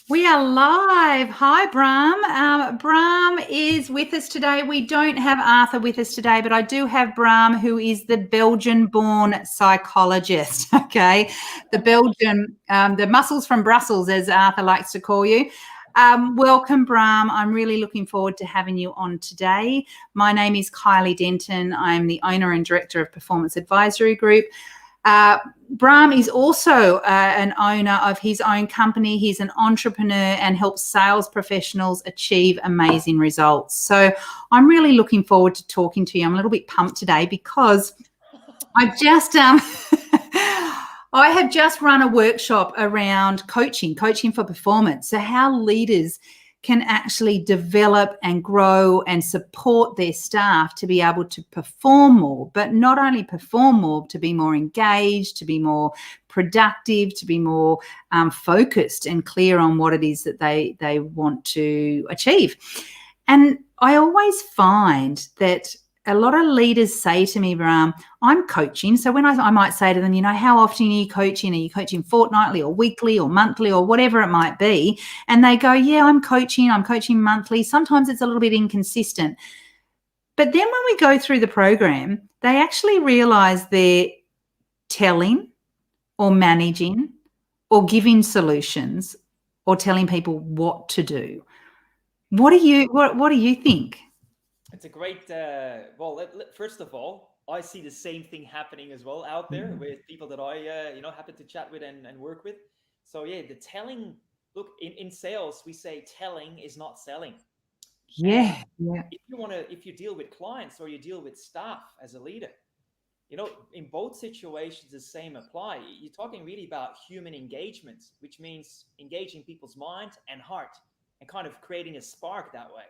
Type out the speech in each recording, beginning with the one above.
We are live. Hi, Bram. Bram is with us today. We don't have Arthur with us today, but I do have Bram, who is the Belgian-born psychologist. Okay, the Belgian, the muscles from Brussels, as Arthur likes to call you. Welcome, Bram. I'm really looking forward to having you on today. My name is Kylie Denton. I'm the owner and director of Performance Advisory Group. Bram is also an owner of his own company. He's an entrepreneur and helps sales professionals achieve amazing results. So I'm really looking forward to talking to you. I'm a little bit pumped today because I've just I have just run a workshop around coaching for performance. So how leaders can actually develop and grow and support their staff to be able to perform more, but not only perform more, to be more engaged, to be more productive, to be more focused and clear on what it is that they want to achieve. And I always find that a lot of leaders say to me, Bram, I'm coaching. So when I might say to them, how often are you coaching? Are you coaching fortnightly or weekly or monthly or whatever it might be? And they go, yeah, I'm coaching monthly. Sometimes it's a little bit inconsistent. But then when we go through the program, they actually realize they're telling or managing or giving solutions or telling people what to do. What do you think? It's a great, first of all, I see the same thing happening as well out there with people that I, happen to chat with and work with. So yeah, the telling, look, in sales, we say telling is not selling. And Yeah. if you deal with clients or you deal with staff as a leader, in both situations, the same apply. You're talking really about human engagement, which means engaging people's mind and heart and kind of creating a spark that way.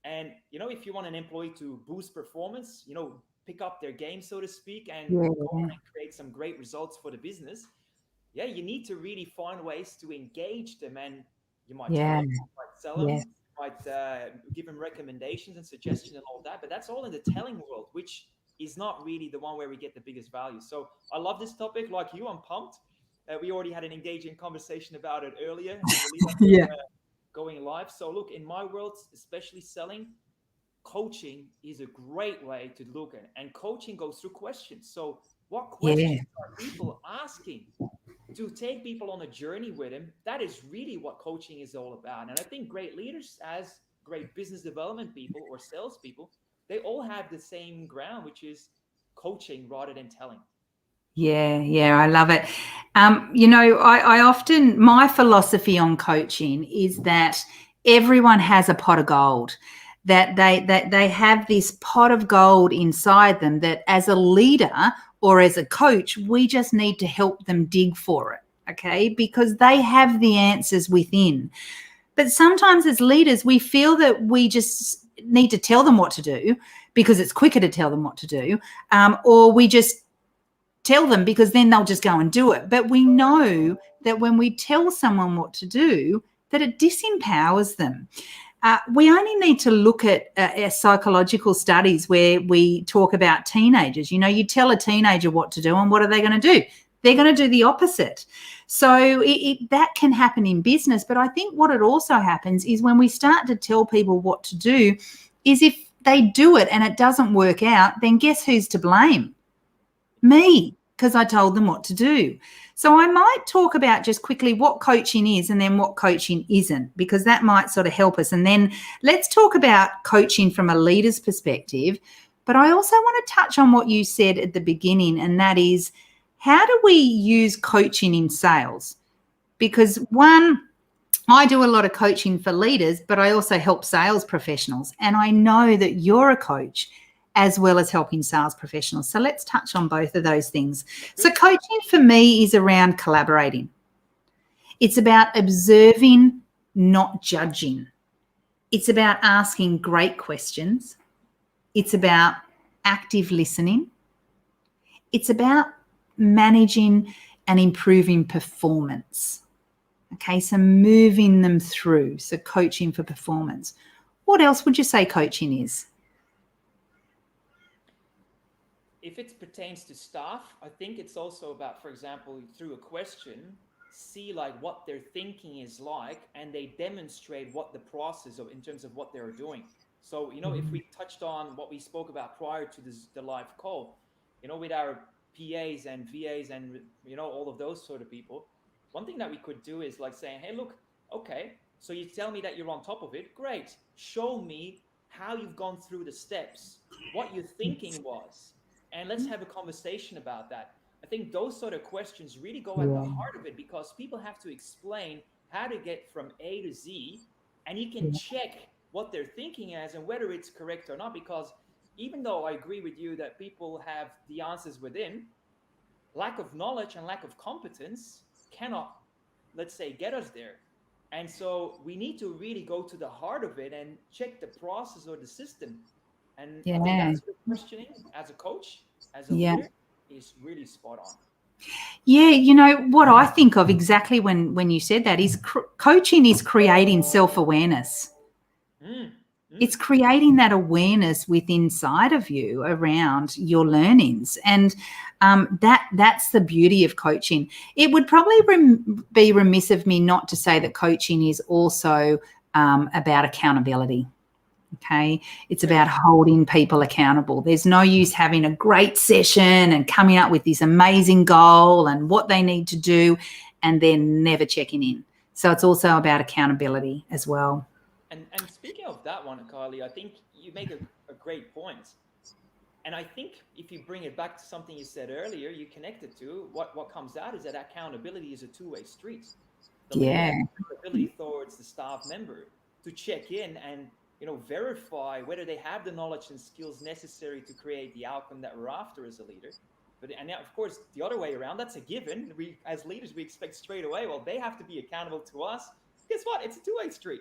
And if you want an employee to boost performance, pick up their game, so to speak, and Yeah. go on and create some great results for the business, yeah, you need to really find ways to engage them. And you might tell Yeah. them, you might sell them, Yeah. you might give them recommendations and suggestions and all that. But that's all in the telling world, which is not really the one where we get the biggest value. So I love this topic. Like you, I'm pumped. We already had an engaging conversation about it earlier in the lead up Yeah. going live. So look, in my world, especially selling, coaching is a great way to look at it. And coaching goes through questions. So what Yeah. questions are people asking to take people on a journey with them? That is really what coaching is all about. And I think great leaders, as great business development people or salespeople, they all have the same ground, which is coaching rather than telling. Yeah, I love it. I often, my philosophy on coaching is that everyone has a pot of gold, that they have this pot of gold inside them that as a leader or as a coach, we just need to help them dig for it. Okay, because they have the answers within. But sometimes as leaders, we feel that we just need to tell them what to do because it's quicker to tell them what to do, or we just tell them because then they'll just go and do it. But we know that when we tell someone what to do, that it disempowers them. We only need to look at psychological studies where we talk about teenagers. You tell a teenager what to do, and what are they going to do? They're going to do the opposite. So that can happen in business. But I think what it also happens is when we start to tell people what to do, is if they do it and it doesn't work out, then guess who's to blame? Me, because I told them what to do. So I might talk about just quickly what coaching is and then what coaching isn't, because that might sort of help us. And then let's talk about coaching from a leader's perspective. But I also want to touch on what you said at the beginning, and that is, how do we use coaching in sales? Because one, I do a lot of coaching for leaders, but I also help sales professionals. And I know that you're a coach as well as helping sales professionals. So let's touch on both of those things. So Good. coaching for me is around collaborating. It's about observing, not judging. It's about asking great questions. It's about active listening. It's about managing and improving performance. Okay, so moving them through. So coaching for performance. What else would you say coaching is? If it pertains to staff, I think it's also about, for example, through a question, see like what their thinking is like, and they demonstrate what the process of in terms of what they're doing. So if we touched on what we spoke about prior to the live call, with our PAs and VAs and all of those sort of people, one thing that we could do is like saying, hey, look, okay, so you tell me that you're on top of it, great, show me how you've gone through the steps, what your thinking was, and let's have a conversation about that. I think those sort of questions really go at the Yeah. heart of it, because people have to explain how to get from A to Z, and you can Yeah. check what they're thinking as and whether it's correct or not. Because even though I agree with you that people have the answers within, lack of knowledge and lack of competence cannot, let's say, get us there. And so we need to really go to the heart of it and check the process or the system. And I think Yeah. that's the questioning as a coach, as a Yeah. leader, is really spot on. Yeah, what I think of exactly when you said that is coaching is creating self-awareness. Mm, It's mm, creating that awareness within inside of you around your learnings, and that's the beauty of coaching. It would probably be remiss of me not to say that coaching is also about accountability. Okay. It's very about true. holding people accountable. There's no use having a great session and coming up with this amazing goal and what they need to do and then never checking in. So it's also about accountability as well. And speaking of that one, Carly, I think you make a great point. And I think if you bring it back to something you said earlier, you connected to what comes out is that accountability is a two-way street. The leader Yeah. has accountability towards the staff member to check in and verify whether they have the knowledge and skills necessary to create the outcome that we're after as a leader. But and now, of course, the other way around, that's a given. We as leaders, we expect straight away, well, they have to be accountable to us. Guess what? It's a two-way street.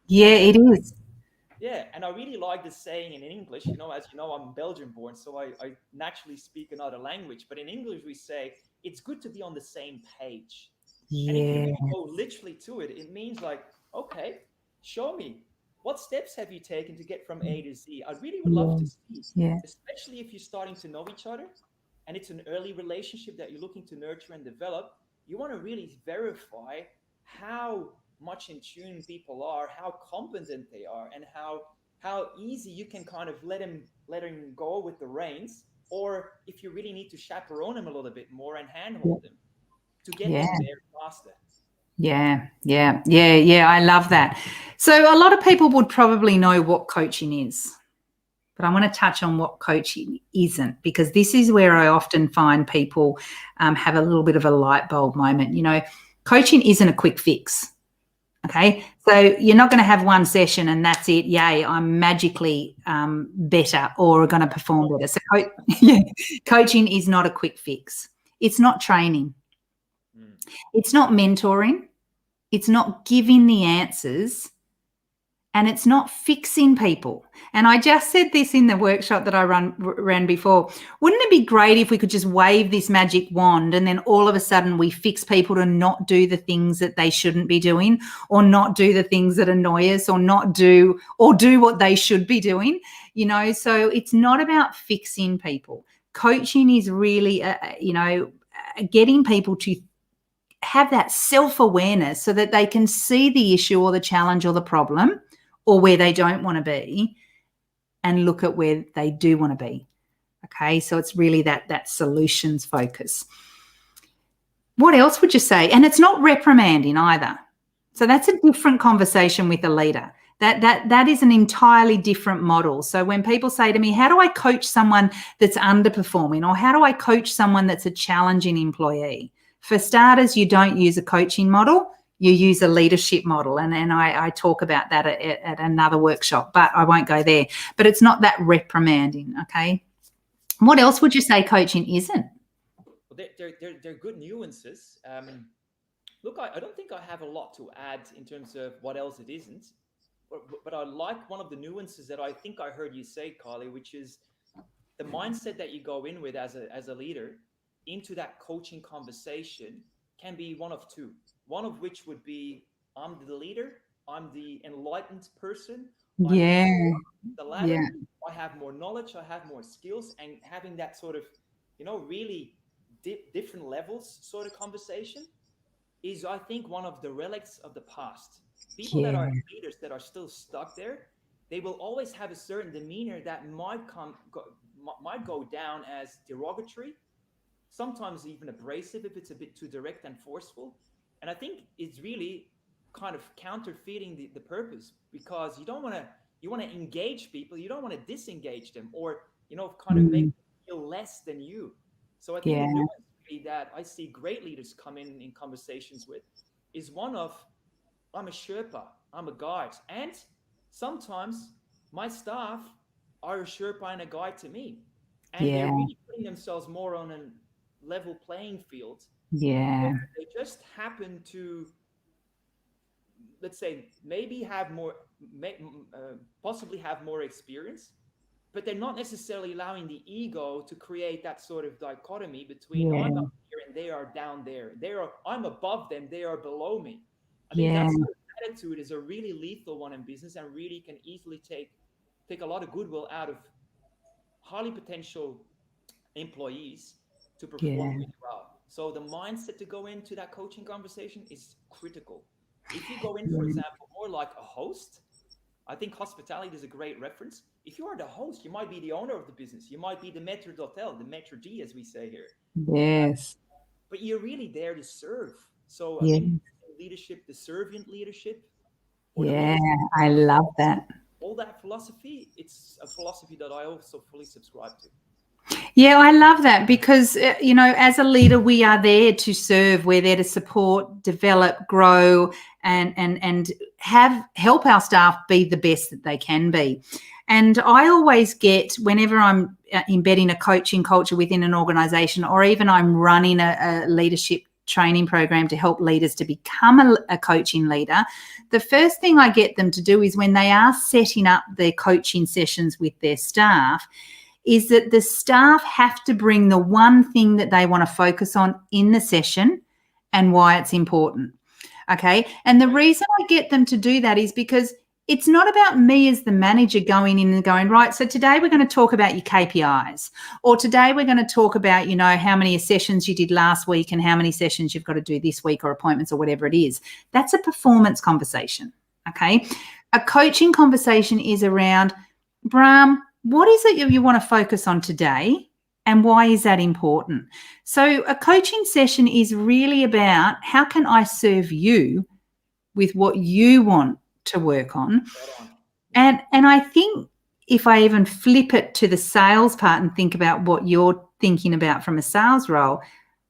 Yeah, And it is. yeah, and I really like this saying in English. As you know, I'm Belgian born, so I naturally speak another language. But in English, we say it's good to be on the same page. And if you Yeah. really go literally to it, it means like, okay, show me what steps have you taken to get from A to Z. I really would love Yeah. to see, Yeah. especially if you're starting to know each other and it's an early relationship that you're looking to nurture and develop. You want to really verify how much in tune people are, how competent they are, and how easy you can kind of let him go with the reins, or if you really need to chaperone them a little bit more and handhold them to get Yeah. them there faster. Yeah. Yeah. Yeah. Yeah. I love that. So a lot of people would probably know what coaching is, but I want to touch on what coaching isn't, because this is where I often find people have a little bit of a light bulb moment. Coaching isn't a quick fix. Okay. So you're not going to have one session and that's it. Yay, I'm magically better or going to perform better. So yeah, coaching is not a quick fix. It's not training. Mm. It's not mentoring. It's not giving the answers. And it's not fixing people. And I just said this in the workshop that I ran before. Wouldn't it be great if we could just wave this magic wand and then all of a sudden we fix people to not do the things that they shouldn't be doing, or not do the things that annoy us, or do what they should be doing? So it's not about fixing people. Coaching is really, getting people to have that self-awareness so that they can see the issue or the challenge or the problem or where they don't want to be and look at where they do want to be. Okay, so it's really that solutions focus. What else would you say? And it's not reprimanding either. So that's a different conversation with a leader. That is an entirely different model. So when people say to me, how do I coach someone that's underperforming, or how do I coach someone that's a challenging employee? For starters, you don't use a coaching model, you use a leadership model. And I talk about that at another workshop, but I won't go there. But it's not that reprimanding, okay? What else would you say coaching isn't? Well, they're good nuances. Look, I don't think I have a lot to add in terms of what else it isn't. But I like one of the nuances that I think I heard you say, Carly, which is the mindset that you go in with as a leader into that coaching conversation can be one of two. One of which would be, I'm the leader, I'm the enlightened person, I'm Yeah, higher up the yeah, ladder, I have more knowledge, I have more skills, and having that sort of, really different levels sort of conversation. is, I think, one of the relics of the past. People that are leaders that are still stuck there, they will always have a certain demeanor that might go down as derogatory, sometimes even abrasive if it's a bit too direct and forceful. And I think it's really kind of counterfeiting the purpose, because you want to engage people, you don't want to disengage them, or kind of make them feel less than you. So I think the nuance really that I see great leaders come in conversations with is one of, I'm a Sherpa, I'm a guide, and sometimes my staff are a Sherpa and a guide to me, and they're really putting themselves more on a level playing field. They just happen to, let's say, maybe have more, possibly have more experience, but they're not necessarily allowing the ego to create that sort of dichotomy between I'm up here and they are down there. I'm above them, they are below me. I think that sort of attitude is a really lethal one in business, and really can easily take a lot of goodwill out of highly potential employees to perform really well. So the mindset to go into that coaching conversation is critical. If you go in, for example, more like a host, I think hospitality is a great reference. If you are the host, you might be the owner of the business. You might be the maître d'hôtel, the maître d', as we say here. But you're really there to serve. So I think leadership, the servant leadership, or the I love that. All that philosophy, it's a philosophy that I also fully subscribe to. Yeah, I love that, because, as a leader, we are there to serve. We're there to support, develop, grow, and help our staff be the best that they can be. And I always get, whenever I'm embedding a coaching culture within an organization, or even I'm running a leadership training program to help leaders to become a coaching leader, the first thing I get them to do is, when they are setting up their coaching sessions with their staff, is that the staff have to bring the one thing that they want to focus on in the session and why it's important. Okay. And the reason I get them to do that is because it's not about me as the manager going in and going, right, so today we're going to talk about your KPIs, or today we're going to talk about, how many sessions you did last week and how many sessions you've got to do this week, or appointments, or whatever it is. That's a performance conversation. Okay. A coaching conversation is around, Brahm, what is it you want to focus on today, and why is that important? So a coaching session is really about, how can I serve you with what you want to work on? And I think if I even flip it to the sales part and think about what you're thinking about from a sales role,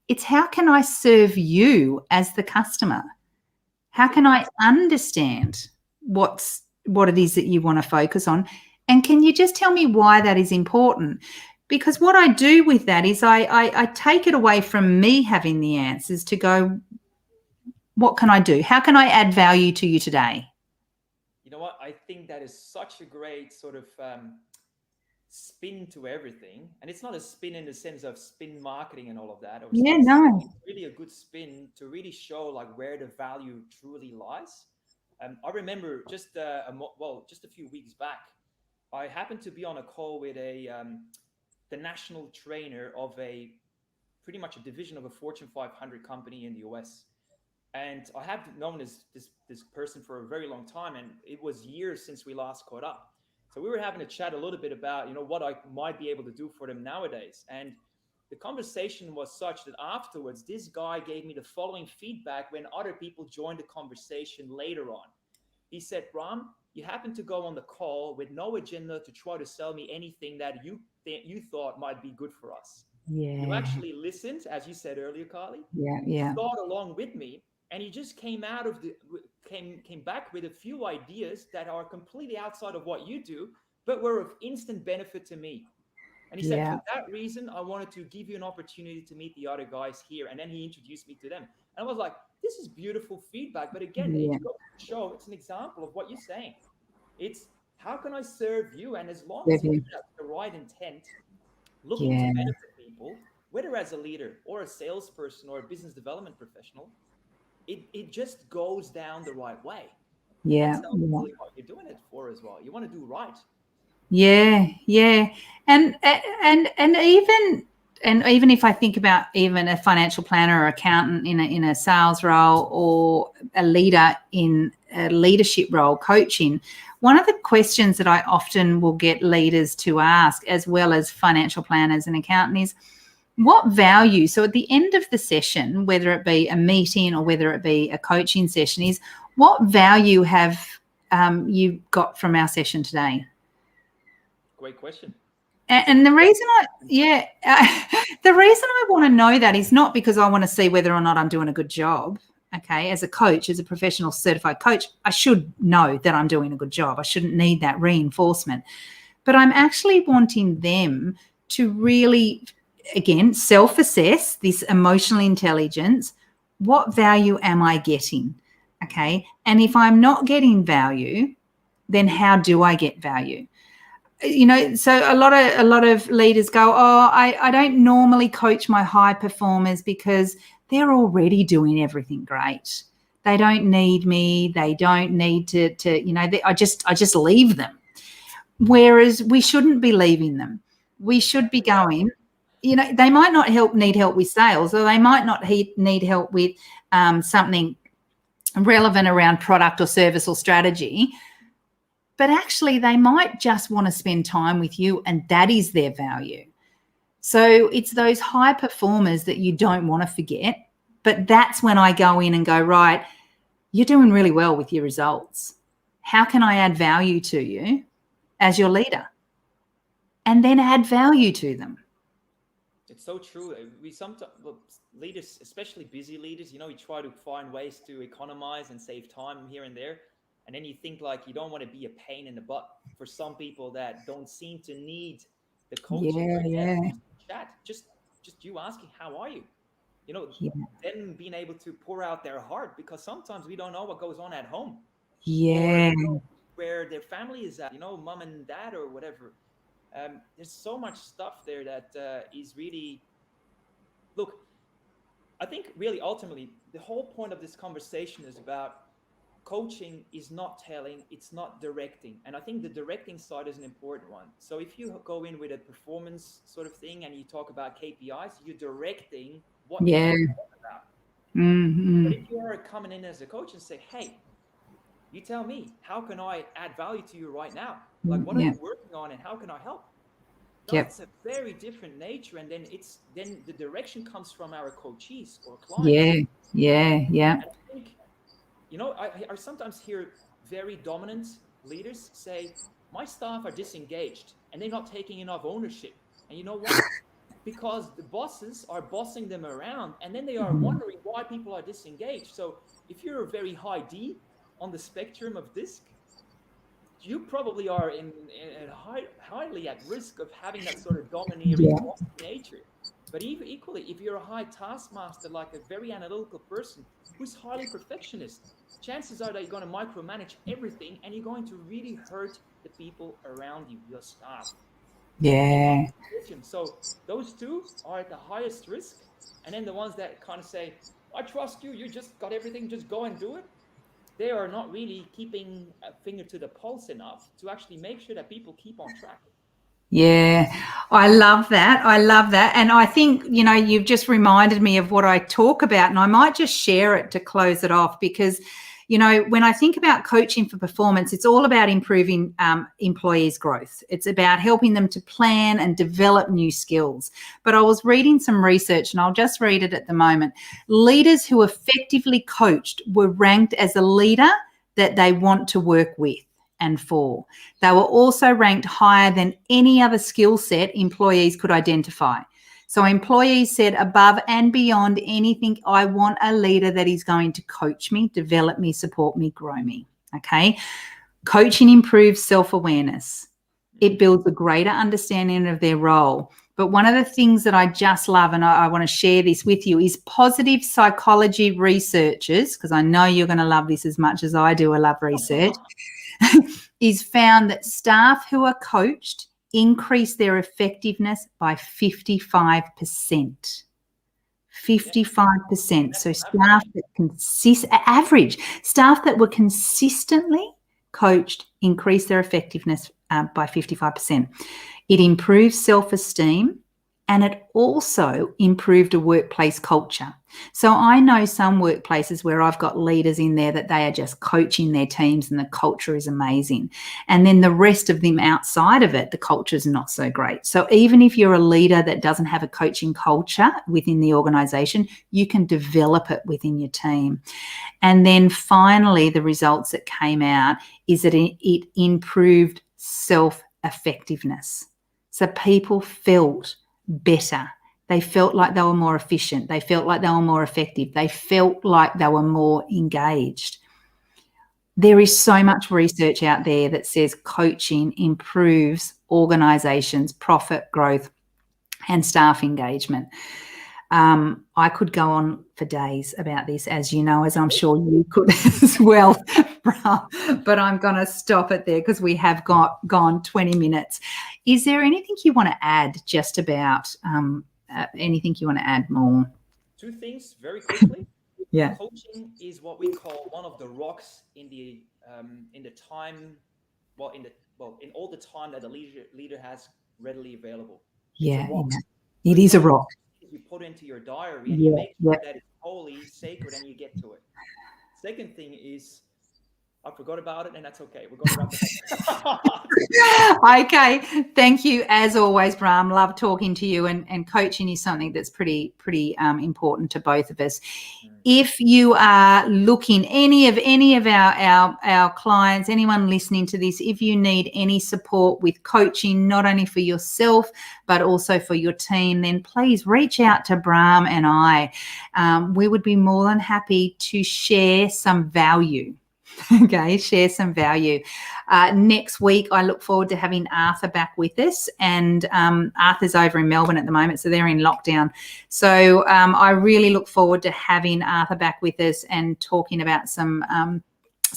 it's how can I serve you as the customer? How can I understand what it is that you want to focus on? And can you just tell me why that is important? Because what I do with that is I take it away from me having the answers to go, what can I do? How can I add value to you today? You know what? I think that is such a great sort of spin to everything. And it's not a spin in the sense of spin marketing and all of that. No. It's really a good spin to really show like where the value truly lies. I remember just a few weeks back, I happened to be on a call with the national trainer of pretty much a division of a Fortune 500 company in the US. And I have known this person for a very long time, and it was years since we last caught up. So we were having a chat a little bit about, what I might be able to do for them nowadays. And the conversation was such that afterwards, this guy gave me the following feedback when other people joined the conversation later on. He said, Brahm, you happened to go on the call with no agenda to try to sell me anything that you thought might be good for us. You actually listened, as you said earlier, Carly. You thought along with me, and you just came back with a few ideas that are completely outside of what you do, but were of instant benefit to me. And he said, for that reason, I wanted to give you an opportunity to meet the other guys here. And then he introduced me to them. And I was like, this is beautiful feedback. But again, it goes to show, it's an example of what you're saying. It's how can I serve you? And as long as you do that with the right intent, looking to benefit people, whether as a leader or a salesperson or a business development professional, it just goes down the right way. That's ultimately what you're doing it for as well. You want to do right. And even and even if I think about even a financial planner or accountant in a sales role, or a leader in a leadership role, coaching, one of the questions that I often will get leaders to ask, as well as financial planners and accountants, is what value? So at the end of the session, whether it be a meeting or whether it be a coaching session, is what value have you got from our session today? Great question. And the reason the reason I want to know that is not because I want to see whether or not I'm doing a good job. Okay, as a coach, as a professional certified coach, I should know that I'm doing a good job. I shouldn't need that reinforcement. But I'm actually wanting them to really, again, self-assess this emotional intelligence. What value am I getting? Okay, and if I'm not getting value, then how do I get value? You know, so a lot of leaders go, oh, I don't normally coach my high performers because they're already doing everything great. They don't need me. They don't need to I just leave them. Whereas we shouldn't be leaving them. We should be going, they might not need help with sales, or they might not need help with something relevant around product or service or strategy. But actually, they might just want to spend time with you, and that is their value. So it's those high performers that you don't want to forget. But that's when I go in and go, right, you're doing really well with your results. How can I add value to you as your leader? And then add value to them. It's so true. We sometimes, leaders, especially busy leaders, we try to find ways to economize and save time here and there. And then you think like you don't want to be a pain in the butt for some people that don't seem to need the coaching. Chat, just you asking, how are you? Them being able to pour out their heart, because sometimes we don't know what goes on at home. Or, where their family is at, mom and dad or whatever. There's so much stuff there that is really, look, I think really ultimately the whole point of this conversation is about coaching is not telling, it's not directing. And I think the directing side is an important one. So if you go in with a performance sort of thing and you talk about KPIs, you're directing what you talk about. Mm-hmm. But if you are coming in as a coach and say, hey, you tell me, how can I add value to you right now? Like, what are you working on and how can I help? That's a very different nature. And then the direction comes from our coachees or clients. Yeah. And I think, I sometimes hear very dominant leaders say, my staff are disengaged and they're not taking enough ownership. And you know why? Because the bosses are bossing them around, and then they are wondering why people are disengaged. So if you're a very high D on the spectrum of DISC, you probably are highly at risk of having that sort of domineering nature. But even equally, if you're a high taskmaster, like a very analytical person who's highly perfectionist, chances are that you're going to micromanage everything, and you're going to really hurt the people around you, your staff. Yeah. So those two are at the highest risk. And then the ones that kind of say, I trust you, you just got everything, just go and do it. They are not really keeping a finger to the pulse enough to actually make sure that people keep on track. Yeah, I love that. And I think, you've just reminded me of what I talk about, and I might just share it to close it off, because, when I think about coaching for performance, it's all about improving employees' growth. It's about helping them to plan and develop new skills. But I was reading some research, and I'll just read it at the moment. Leaders who effectively coached were ranked as a leader that they want to work with and for. They were also ranked higher than any other skill set employees could identify. So employees said, above and beyond anything, I want a leader that is going to coach me, develop me, support me, grow me. Okay. Coaching improves self-awareness. It builds a greater understanding of their role. But one of the things that I just love, and I want to share this with you, is positive psychology researchers, because I know you're going to love this as much as I do. I love research. Is found that staff who are coached increase their effectiveness by 55%. 55%. So staff that staff that were consistently coached increase their effectiveness by 55%. It improves self-esteem And it also improved a workplace culture. So I know some workplaces where I've got leaders in there that they are just coaching their teams and the culture is amazing. And then the rest of them outside of it, the culture is not so great. So even if you're a leader that doesn't have a coaching culture within the organization, you can develop it within your team. And then finally, the results that came out is that it improved self-effectiveness. So people felt better. They felt like they were more efficient. They felt like they were more effective. They felt like they were more engaged. There is so much research out there that says coaching improves organizations' profit growth and staff engagement. I could go on for days about this, as you know, as I'm sure you could as well, but I'm going to stop it there because we have gone 20 minutes. Is there anything you want to add just about anything you want to add more? Two things very quickly. Yeah. Coaching is what we call one of the rocks in the time, in all the time that the leader has readily available. Yeah, it is a rock. You put into your diary and you make sure that it's holy, sacred, and you get to it. Second thing is, I forgot about it, and that's okay. We're going to wrap it up. Okay. Thank you, as always, Brahm. Love talking to you. And coaching is something that's pretty important to both of us. If you are looking, any of our clients, anyone listening to this, if you need any support with coaching, not only for yourself but also for your team, then please reach out to Brahm and I. We would be more than happy to share some value. Okay, share some value. Next week, I look forward to having Arthur back with us, and Arthur's over in Melbourne at the moment, so they're in lockdown. So I really look forward to having Arthur back with us and talking about some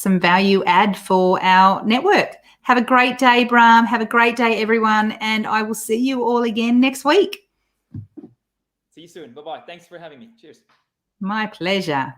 value add for our network. Have a great day, Brahm. Have a great day, everyone, and I will see you all again next week. See you soon. Bye-bye. Thanks for having me. Cheers. My pleasure.